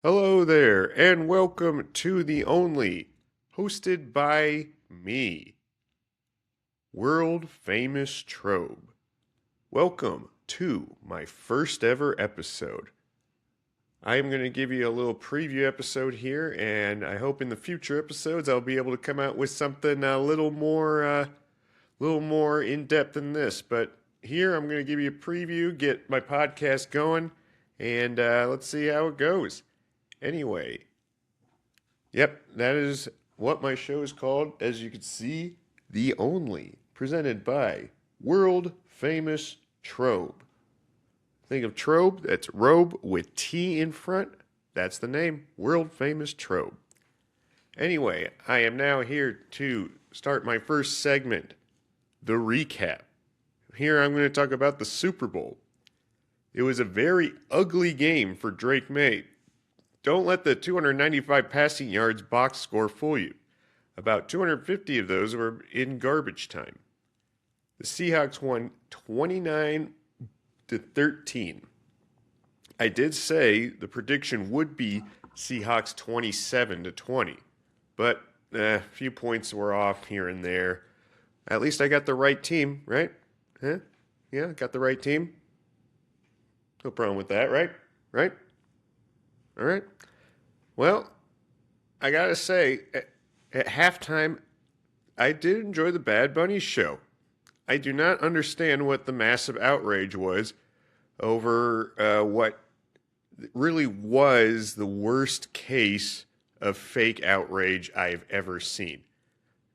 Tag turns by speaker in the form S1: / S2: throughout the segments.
S1: Hello there, and welcome to The Only, hosted by me, world famous Trobe. Welcome to my first ever episode. I am going to give you a little preview episode here, and I hope in the future episodes I'll be able to come out with something a little more in depth than this. But here I'm going to give you a preview, get my podcast going, and let's see how it goes. Anyway, yep, that is what my show is called. As you can see, The Only, presented by world famous Trobe. Think of Trobe, that's robe with T in front. That's the name, world famous Trobe. Anyway, I am now here to start my first segment, the recap. Here I'm going to talk about the Super Bowl. It was a very ugly game for Drake May. Don't let the 295 passing yards box score fool you. About 250 of those were in garbage time. The Seahawks won 29-13. I did say the prediction would be Seahawks 27-20, but a few points were off here and there. At least I got the right team, right? Huh? Yeah, got the right team. No problem with that, right? Right? All right. Well, I gotta say, at halftime, I did enjoy the Bad Bunny show. I do not understand what the massive outrage was over what really was the worst case of fake outrage I've ever seen.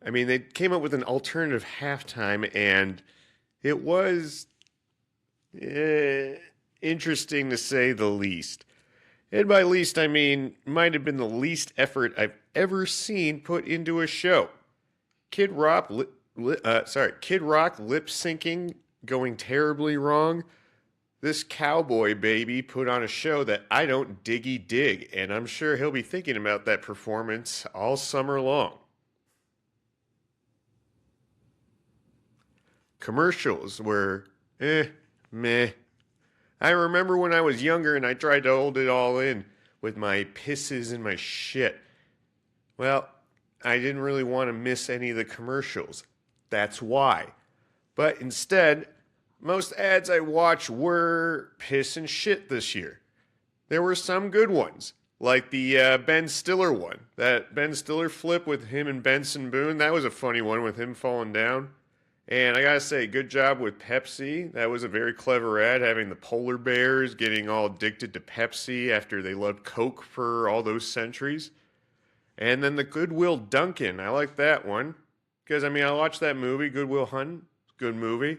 S1: I mean, they came up with an alternative halftime, and it was interesting to say the least. And by least, I mean, might have been the least effort I've ever seen put into a show. Kid Rock lip syncing going terribly wrong. This cowboy baby put on a show that I don't dig, and I'm sure he'll be thinking about that performance all summer long. Commercials were meh. I remember when I was younger and I tried to hold it all in with my pisses and my shit. Well, I didn't really want to miss any of the commercials. That's why. But instead, most ads I watched were piss and shit this year. There were some good ones, like the Ben Stiller one. That Ben Stiller flip with him and Benson Boone, that was a funny one with him falling down. And I gotta say, good job with Pepsi. That was a very clever ad, having the polar bears getting all addicted to Pepsi after they loved Coke for all those centuries. And then the Goodwill Dunkin', I like that one. Because, I mean, I watched that movie, Goodwill Hunting. Good movie.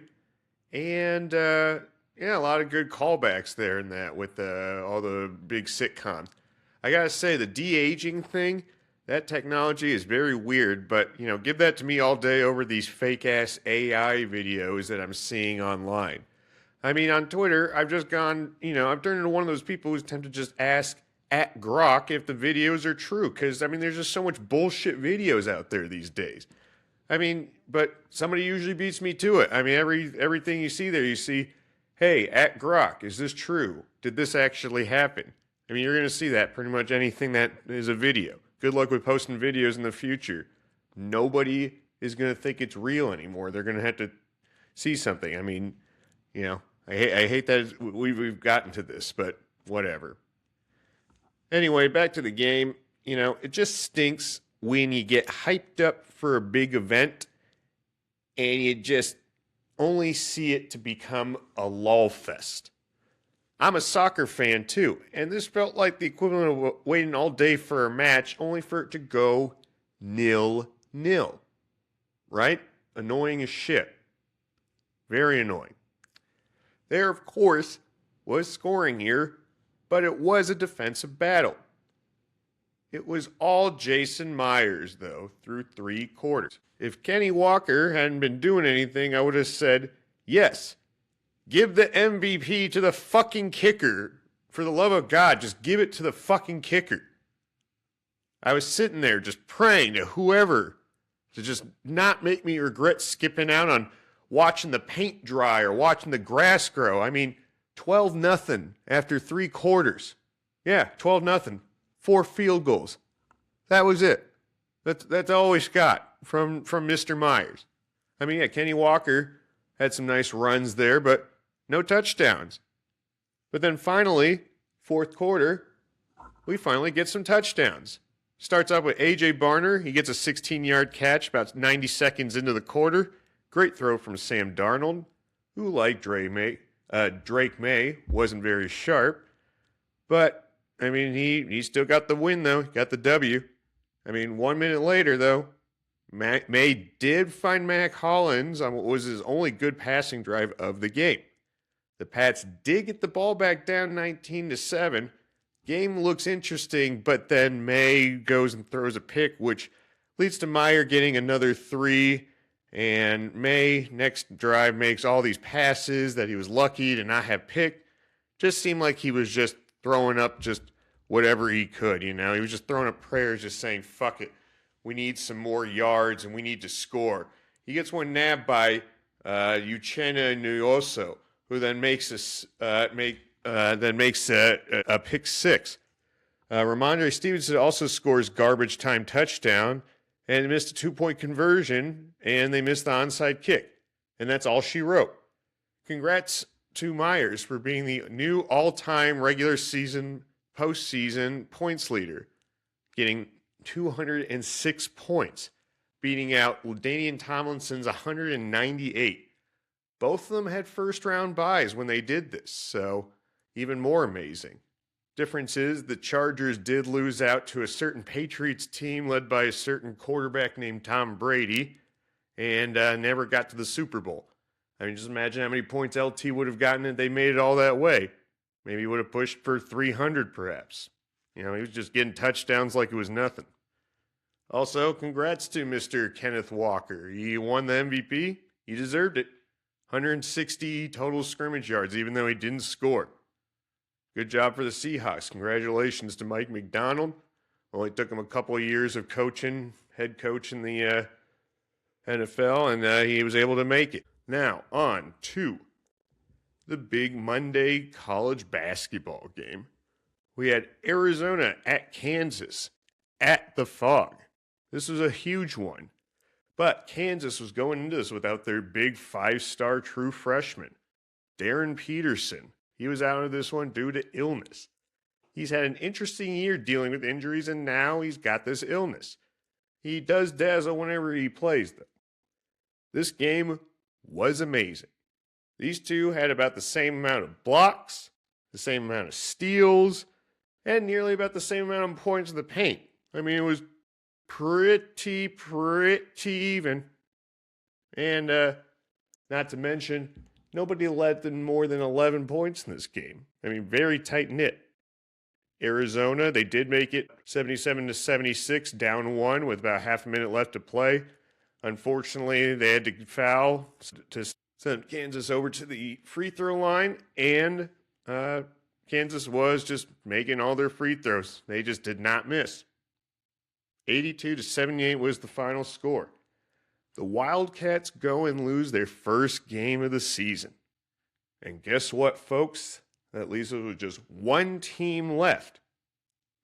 S1: And, yeah, a lot of good callbacks there in that with all the big sitcoms. I gotta say, the de-aging thing, that technology is very weird, but, you know, give that to me all day over these fake-ass AI videos that I'm seeing online. I mean, on Twitter, I've just gone, I've turned into one of those people who's tempted to just ask at Grok if the videos are true, because, I mean, there's just so much bullshit videos out there these days. I mean, but somebody usually beats me to it. I mean, everything you see there, you see, hey, at Grok, is this true? Did this actually happen? I mean, you're going to see that pretty much anything that is a video. Good luck with posting videos in the future. Nobody is going to think it's real anymore. They're going to have to see something. I mean, I hate that we've gotten to this, but whatever. Anyway, back to the game. It just stinks when you get hyped up for a big event and you just only see it to become a lull fest. I'm a soccer fan too, and this felt like the equivalent of waiting all day for a match only for it to go 0-0. Right? Annoying as shit. Very annoying. There, of course, was scoring here, but it was a defensive battle. It was all Jason Myers, though, through 3 quarters. If Kenny Walker hadn't been doing anything, I would have said, yes, give the MVP to the fucking kicker. For the love of God, just give it to the fucking kicker. I was sitting there just praying to whoever to just not make me regret skipping out on watching the paint dry or watching the grass grow. I mean, 12-0 after 3 quarters. Yeah, 12-0. 4 field goals. That was it. That's all we got from Mr. Myers. I mean, yeah, Kenny Walker had some nice runs there, but no touchdowns. But then finally, fourth quarter, we finally get some touchdowns. Starts off with A.J. Barner. He gets a 16-yard catch about 90 seconds into the quarter. Great throw from Sam Darnold, who, like Drake May, wasn't very sharp. But, I mean, he still got the win, though. Got the W. I mean, 1 minute later, though, May did find Mac Hollins on what was his only good passing drive of the game. The Pats did get the ball back down 19-7. Game looks interesting, but then May goes and throws a pick, which leads to Meyer getting another 3. And May, next drive, makes all these passes that he was lucky to not have picked. Just seemed like he was just throwing up just whatever he could, you know. He was just throwing up prayers, just saying, fuck it. We need some more yards, and we need to score. He gets one nabbed by Uchenna Nwosu, who then makes a pick 6. Ramondre Stevenson also scores garbage time touchdown and missed a 2-point conversion, and they missed the onside kick. And that's all she wrote. Congrats to Myers for being the new all-time regular season, postseason points leader, getting 206 points, beating out LaDainian Tomlinson's 198. Both of them had first-round buys when they did this, so even more amazing. Difference is the Chargers did lose out to a certain Patriots team led by a certain quarterback named Tom Brady and never got to the Super Bowl. I mean, just imagine how many points LT would have gotten if they made it all that way. Maybe he would have pushed for 300 perhaps. You know, he was just getting touchdowns like it was nothing. Also, congrats to Mr. Kenneth Walker. He won the MVP. He deserved it. 160 total scrimmage yards, even though he didn't score. Good job for the Seahawks. Congratulations to Mike McDonald. Only took him a couple of years of coaching, head coach in the NFL, and he was able to make it. Now, on to the big Monday college basketball game. We had Arizona at Kansas at the Fog. This was a huge one. But Kansas was going into this without their big 5-star true freshman, Darren Peterson. He was out of this one due to illness. He's had an interesting year dealing with injuries, and now he's got this illness. He does dazzle whenever he plays, though. This game was amazing. These two had about the same amount of blocks, the same amount of steals, and nearly about the same amount of points in the paint. I mean, it was pretty even. And not to mention, nobody led them more than 11 points in this game. I mean, very tight-knit. Arizona, they did make it 77-76, down 1 with about half a minute left to play. Unfortunately, they had to foul to send Kansas over to the free throw line, and Kansas was just making all their free throws. They just did not miss. 82-78 was the final score. The Wildcats go and lose their first game of the season. And guess what, folks? At least it was just one team left.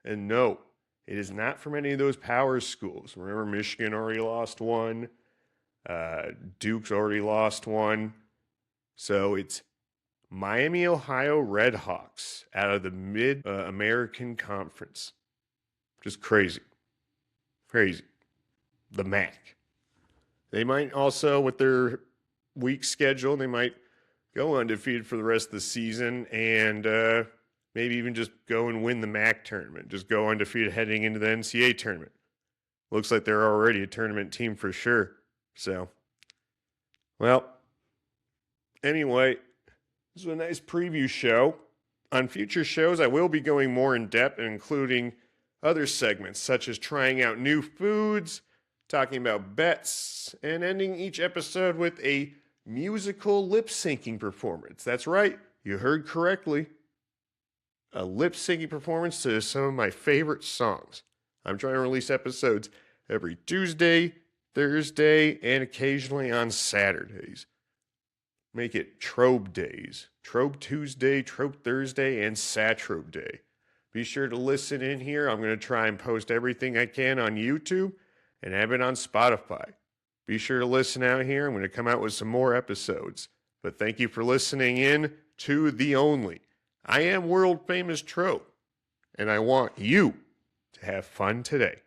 S1: And no, it is not from any of those power schools. Remember, Michigan already lost one. Duke's already lost one. So it's Miami, Ohio Redhawks out of the Mid-American Conference. Just crazy. Crazy. The MAC. They might also, with their week schedule, they might go undefeated for the rest of the season and maybe even just go and win the MAC tournament. Just go undefeated heading into the NCAA tournament. Looks like they're already a tournament team for sure. So, well, anyway, this was a nice preview show. On future shows, I will be going more in depth and including other segments such as trying out new foods, talking about bets, and ending each episode with a musical lip-syncing performance. That's right, you heard correctly. A lip-syncing performance to some of my favorite songs. I'm trying to release episodes every Tuesday, Thursday, and occasionally on Saturdays. Make it Trobe Days. Trobe Tuesday, Trobe Thursday, and Satrobe Day. Be sure to listen in here. I'm going to try and post everything I can on YouTube and have it on Spotify. Be sure to listen out here. I'm going to come out with some more episodes. But thank you for listening in to The Only. I am world famous Tro, and I want you to have fun today.